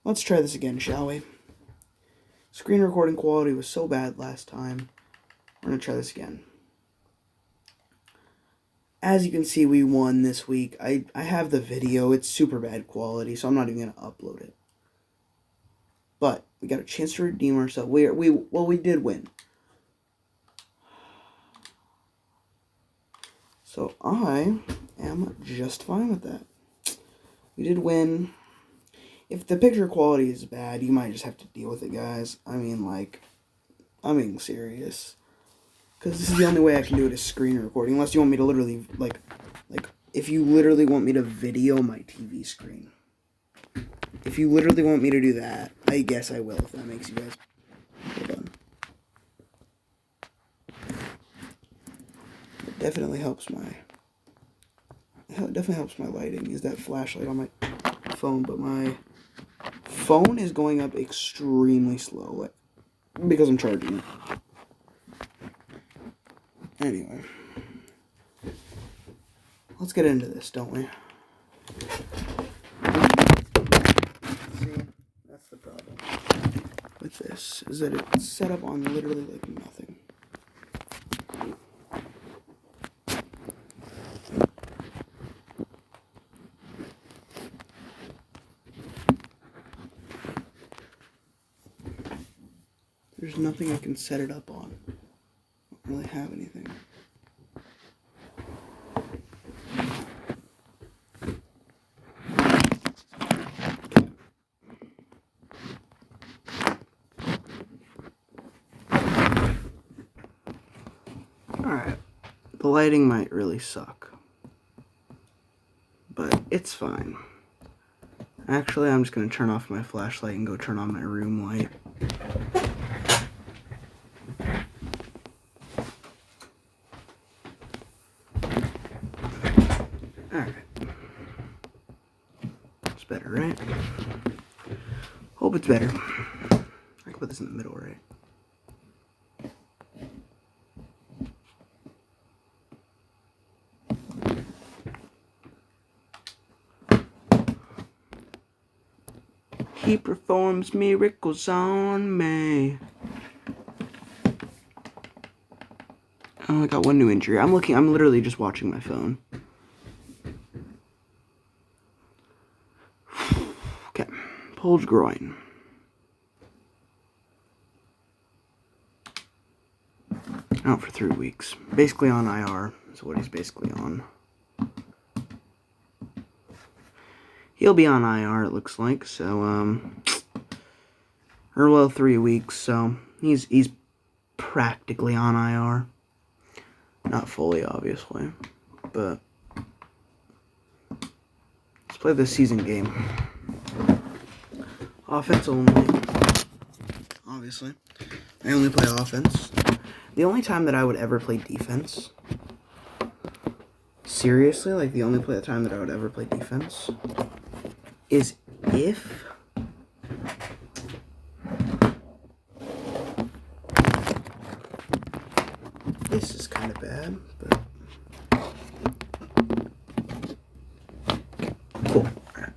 Let's try this again, shall we? Screen recording quality was so bad last time. We're going to try this again. As you can see, we won this week. I have the video. It's super bad quality, so I'm not even going to upload it. But we got a chance to redeem ourselves. We did win. So I am just fine with that. We did win. If the picture quality is bad, you might just have to deal with it, guys. I mean, like, I'm being serious. Because this is the only way I can do it is screen recording. Unless you want me to literally, like, if you literally want me to video my TV screen. If you literally want me to do that, I guess I will, if that makes you guys. Hold on. It definitely helps my lighting, is that flashlight on my phone, but my phone is going up extremely slow, like, because I'm charging it. Anyway, let's get into this, don't we? See, that's the problem with this, is that it's set up on literally, like, nothing. There's nothing I can set it up on. I don't really have anything. Alright, the lighting might really suck, but it's fine. Actually, I'm just going to turn off my flashlight and go turn on my room light. Alright. It's better, right? Hope it's better. I can put this in the middle, right? He performs miracles on me. Oh, I got one new injury. I'm literally just watching my phone. Okay. Pulled groin. Out for 3 weeks. Basically on IR is what he's basically on. He'll be on IR, it looks like, so, 3 weeks, so he's practically on IR. Not fully, obviously, but let's play the season game. Offense only, obviously. I only play offense. The only time that I would ever play defense, seriously, like the only time that I would ever play defense is if this is kind of bad, but cool. Right.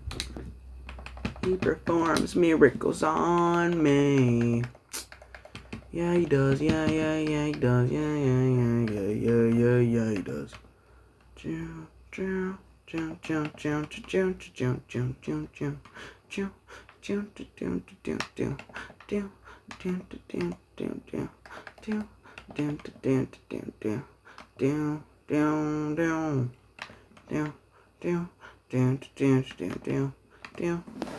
He performs miracles on me. Yeah, he does. Yeah, he does. Yeah, he does.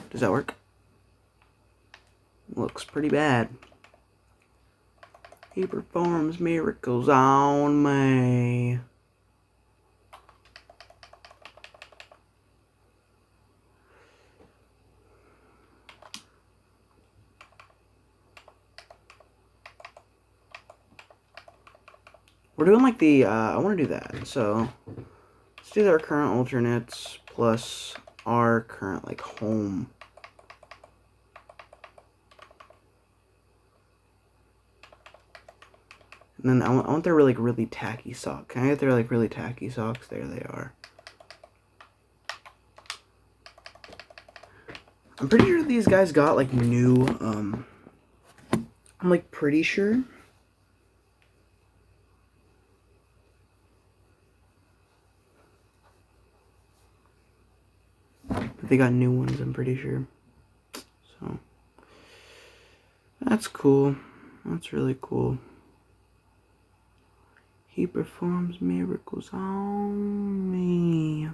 Does that work? Looks pretty bad. He performs miracles on me. We're doing like the, I want to do that. So, let's do our current alternates plus our current, like, home. And then I want their, like, really tacky socks. Can I get their, like, really tacky socks? There they are. I'm pretty sure these guys got, like, new, I'm, like, pretty sure. They got new ones, I'm pretty sure. So, that's cool. That's really cool. He performs miracles on me.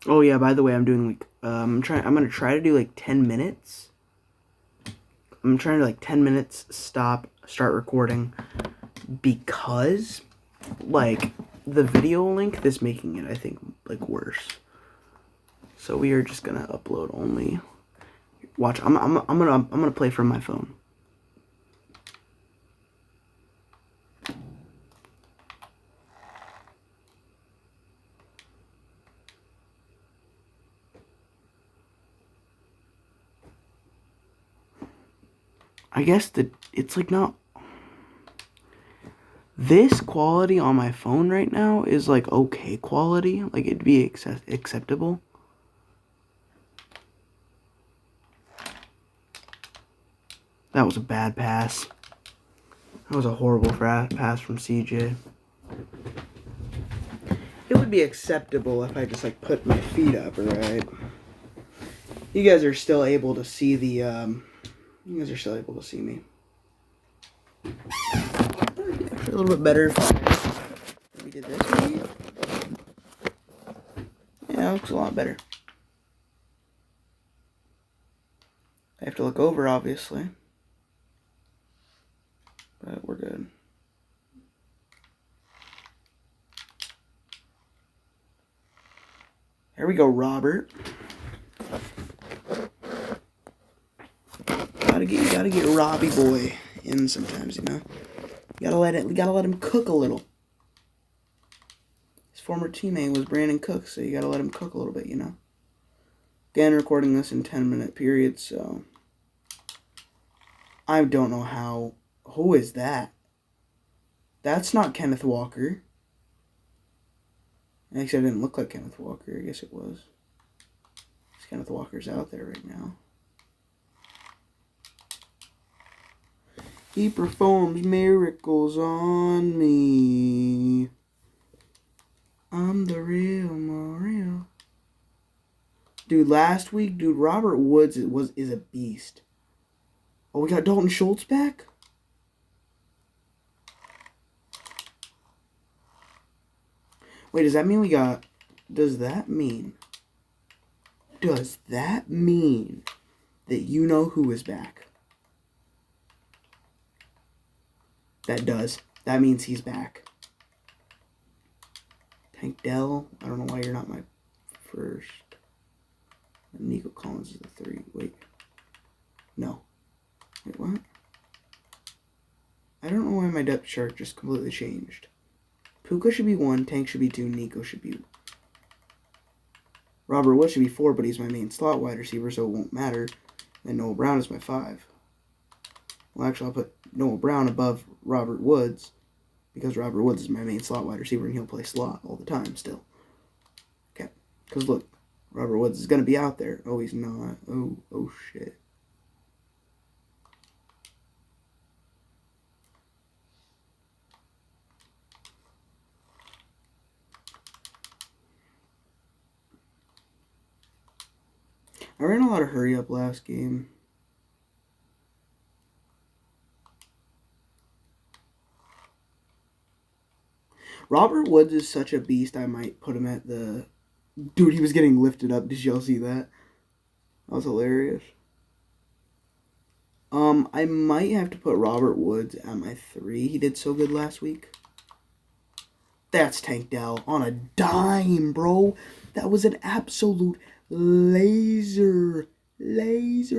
Oh yeah, by the way, I'm doing like I'm gonna try to do like 10 minutes. I'm trying to like 10 minutes, stop, start recording, because like the video length is making it, I think, like worse. So we are just gonna upload only. Watch, I'm gonna play from my phone. I guess that it's like not. This quality on my phone right now is like okay quality, like it'd be acceptable. That was a bad pass. That was a horrible pass from CJ. It would be acceptable if I just like put my feet up, right? You guys are still able to see the, you guys are still able to see me. Actually, a little bit better if we did this, maybe? Yeah, it looks a lot better. I have to look over, obviously. But we're good. Here we go, Robert. You gotta get Robbie boy in sometimes, you know. You gotta let him cook a little. His former teammate was Brandon Cook, so you gotta let him cook a little bit, you know. Again, recording this in 10-minute periods, so I don't know how. Who is that? That's not Kenneth Walker. Actually, it didn't look like Kenneth Walker. I guess it was. Kenneth Walker's out there right now. He performs miracles on me. I'm the real Mario. Dude, last week, Robert Woods is a beast. Oh, we got Dalton Schultz back? Wait, does that mean does that mean that you know who is back? That does. That means he's back. Tank Dell, I don't know why you're not my first. Nico Collins is the 3. Wait. No. Wait, what? I don't know why my depth chart just completely changed. Puka should be 1, Tank should be 2, Nico should be... Robert Woods should be 4, but he's my main slot wide receiver, so it won't matter. And Noah Brown is my 5. Well, actually, I'll put Noah Brown above Robert Woods, because Robert Woods is my main slot wide receiver, and he'll play slot all the time still. Okay, because look, Robert Woods is going to be out there. Oh, he's not. Oh, shit. I ran a lot of hurry up last game. Robert Woods is such a beast, I might put him at the... Dude, he was getting lifted up. Did y'all see that? That was hilarious. I might have to put Robert Woods at my 3. He did so good last week. That's Tank Dell on a dime, bro. That was an absolute laser. That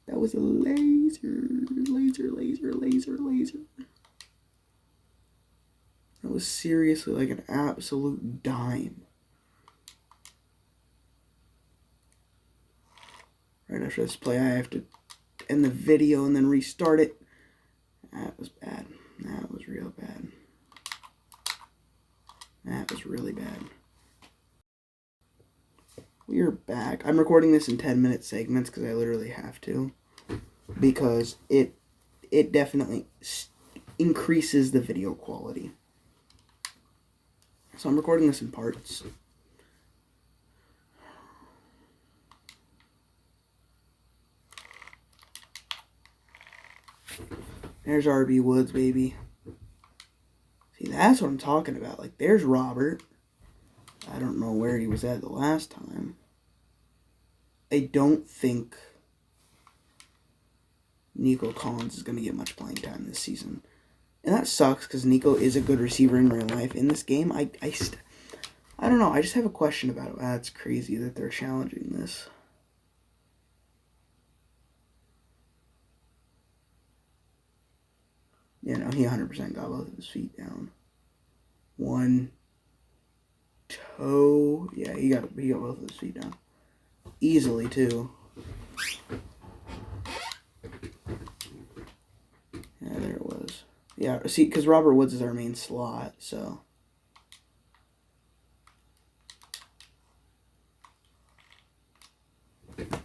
was a laser. That was seriously like an absolute dime. Right after this play, I have to end the video and then restart it. That was bad. That was real bad. That was really bad. We're back. I'm recording this in 10-minute segments because I literally have to. Because it definitely increases the video quality. So I'm recording this in parts. There's RB Woods, baby. See, that's what I'm talking about. Like, there's Robert. I don't know where he was at the last time. I don't think Nico Collins is going to get much playing time this season. And that sucks because Nico is a good receiver in real life. In this game, I don't know. I just have a question about it. That's crazy that they're challenging this. You know, he 100% got both of his feet down. One toe. Yeah, he got both of his feet down. Easily, too. Yeah, there it was. Yeah, see, because Robert Woods is our main slot, so.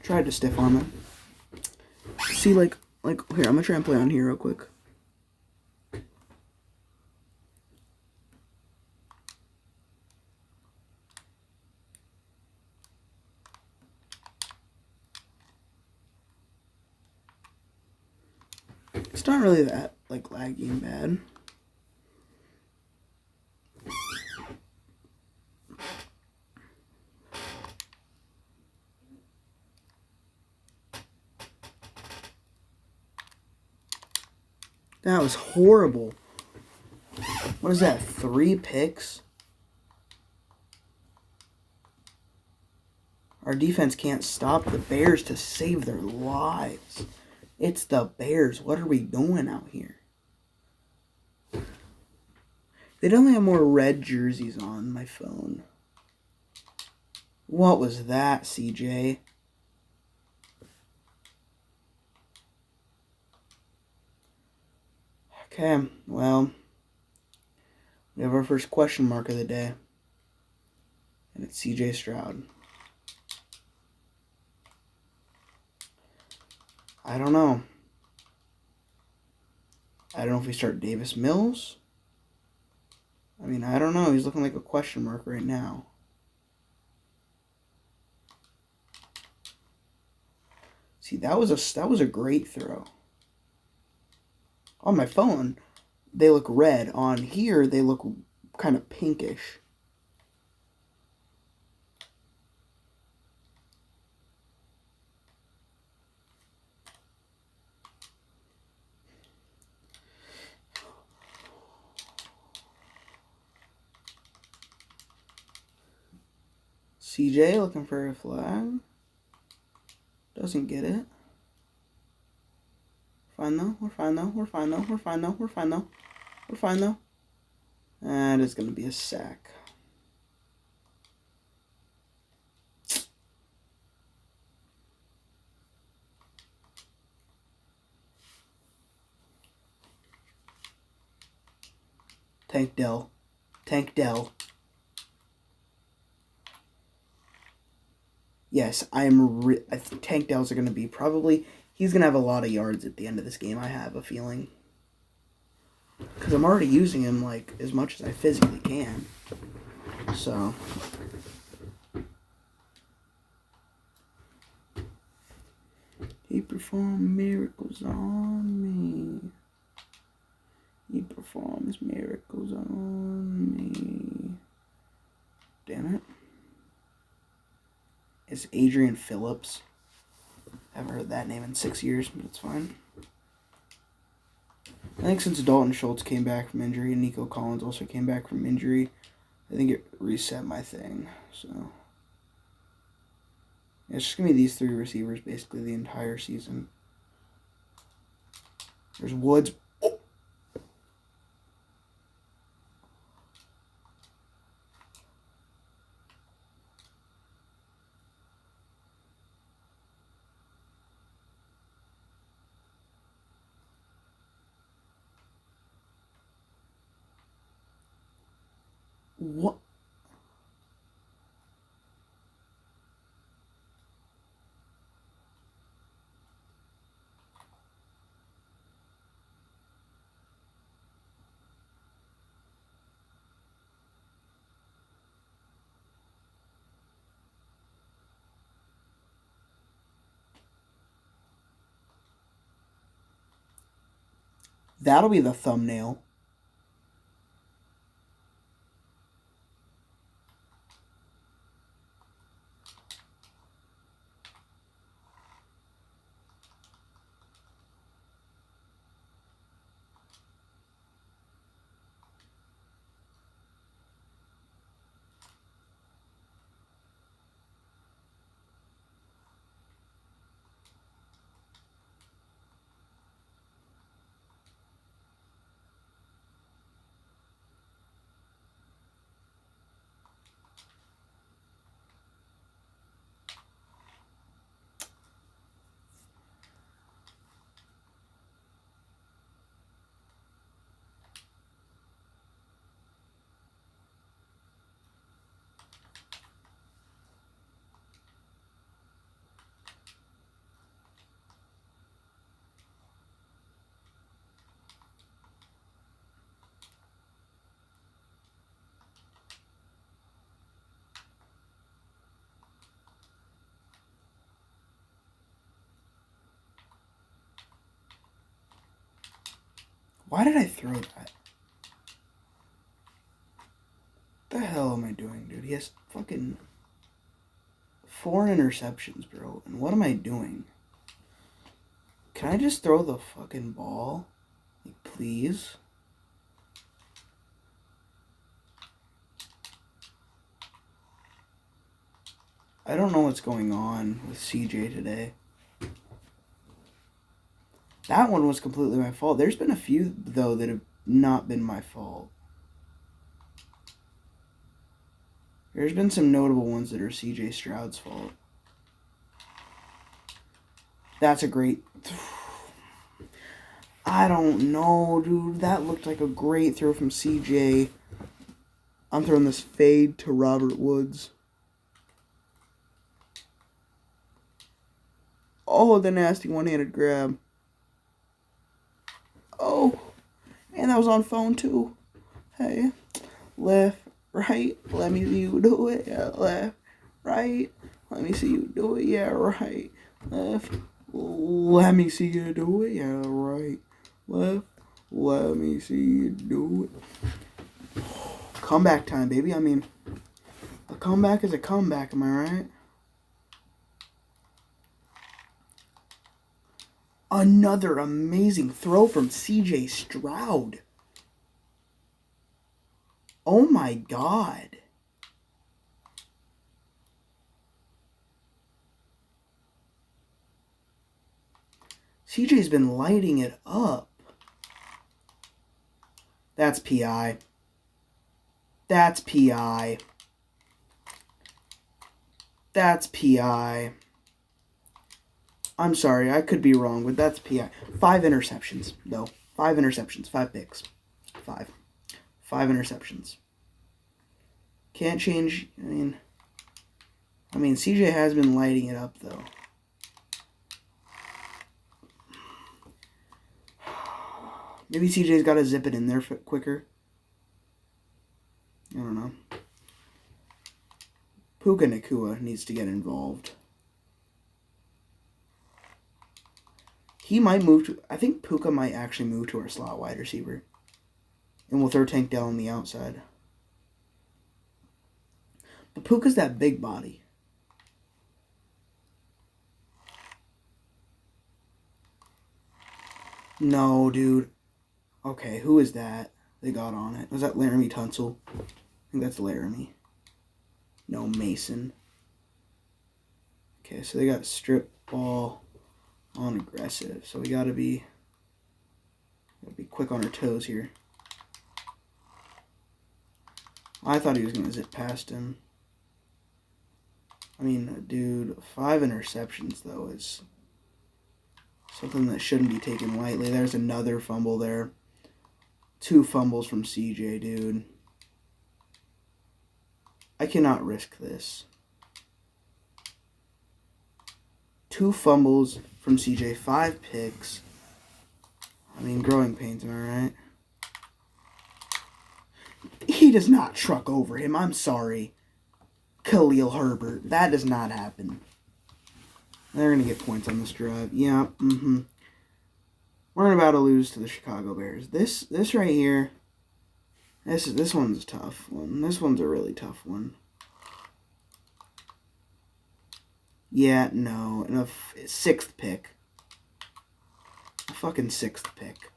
Tried to stiff arm him. See, like, here, I'm going to try and play on here real quick. It's not really that, like, laggy and bad. That was horrible. What is that, 3 picks? Our defense can't stop the Bears to save their lives. It's the Bears. What are we doing out here? They'd only have more red jerseys on my phone. What was that, CJ? Okay, well, we have our first question mark of the day. And it's CJ Stroud. I don't know. I don't know if we start Davis Mills. I mean, I don't know. He's looking like a question mark right now. See, that was a great throw. On my phone, they look red. On here, they look kind of pinkish. CJ looking for a flag. Doesn't get it. Fine though. We're fine though. We're fine though. We're fine though. We're fine though. We're fine though. And it's going to be a sack. Tank Dell. Tank Dell. Yes, Tank Dells are going to be probably... He's going to have a lot of yards at the end of this game, I have a feeling. Because I'm already using him, like, as much as I physically can. So... He performed miracles on me. He performs miracles on me. Damn it. It's Adrian Phillips. Haven't heard that name in 6 years, but it's fine. I think since Dalton Schultz came back from injury and Nico Collins also came back from injury, I think it reset my thing. So it's just going to be these 3 receivers basically the entire season. There's Woods. Oh. What? That'll be the thumbnail. Why did I throw that? What the hell am I doing, dude? He has fucking 4 interceptions, bro. And what am I doing? Can I just throw the fucking ball? Like, please? I don't know what's going on with CJ today. That one was completely my fault. There's been a few, though, that have not been my fault. There's been some notable ones that are CJ Stroud's fault. That's a great... I don't know, dude. That looked like a great throw from CJ. I'm throwing this fade to Robert Woods. Oh, the nasty one-handed grab. Oh, and that was on phone, too. Hey, left, right, let me see you do it. Yeah, left, right, let me see you do it. Yeah, right, left, let me see you do it. Yeah, right, left, let me see you do it. Comeback time, baby. I mean, a comeback is a comeback, am I right? Another amazing throw from CJ Stroud. Oh my God. CJ's been lighting it up. That's PI. That's PI. That's PI. I'm sorry, I could be wrong, but that's PI. 5 interceptions, though. 5 interceptions, 5 picks. 5 interceptions. Can't change, I mean, CJ has been lighting it up, though. Maybe CJ's got to zip it in there quicker. I don't know. Puka Nacua needs to get involved. He might move to... I think Puka might actually move to our slot wide receiver. And we'll throw Tank Dell on the outside. But Puka's that big body. No, dude. Okay, who is that they got on it? Was that Laramie Tunsil? I think that's Laramie. No, Mason. Okay, so they got strip ball on aggressive. So we gotta be quick on our toes here. I thought he was gonna zip past him. I mean, dude, 5 interceptions though is something that shouldn't be taken lightly. There's another fumble there. 2 fumbles from CJ, dude. I cannot risk this. 2 fumbles from CJ, 5 picks. I mean, growing pains, am I right? He does not truck over him. I'm sorry. Khalil Herbert. That does not happen. They're going to get points on this drive. Yeah, We're about to lose to the Chicago Bears. This right here, this one's a tough one. This one's a really tough one. Yeah, no. And a 6th pick. A fucking 6th pick.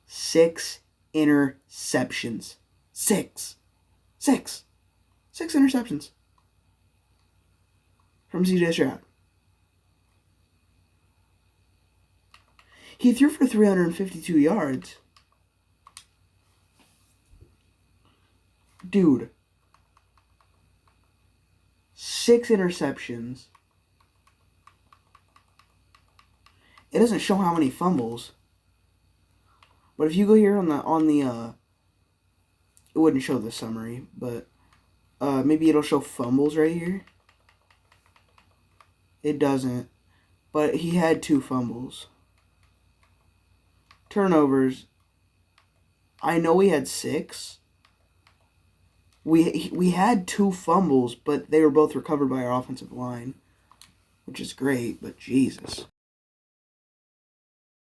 6 interceptions. 6 interceptions. From CJ Stroud. He threw for 352 yards. Dude. 6 interceptions. It doesn't show how many fumbles. But if you go here on the it wouldn't show the summary, but maybe it'll show fumbles right here. It doesn't. But he had 2 fumbles. Turnovers. I know we had 6. We had 2 fumbles, but they were both recovered by our offensive line, which is great, but Jesus.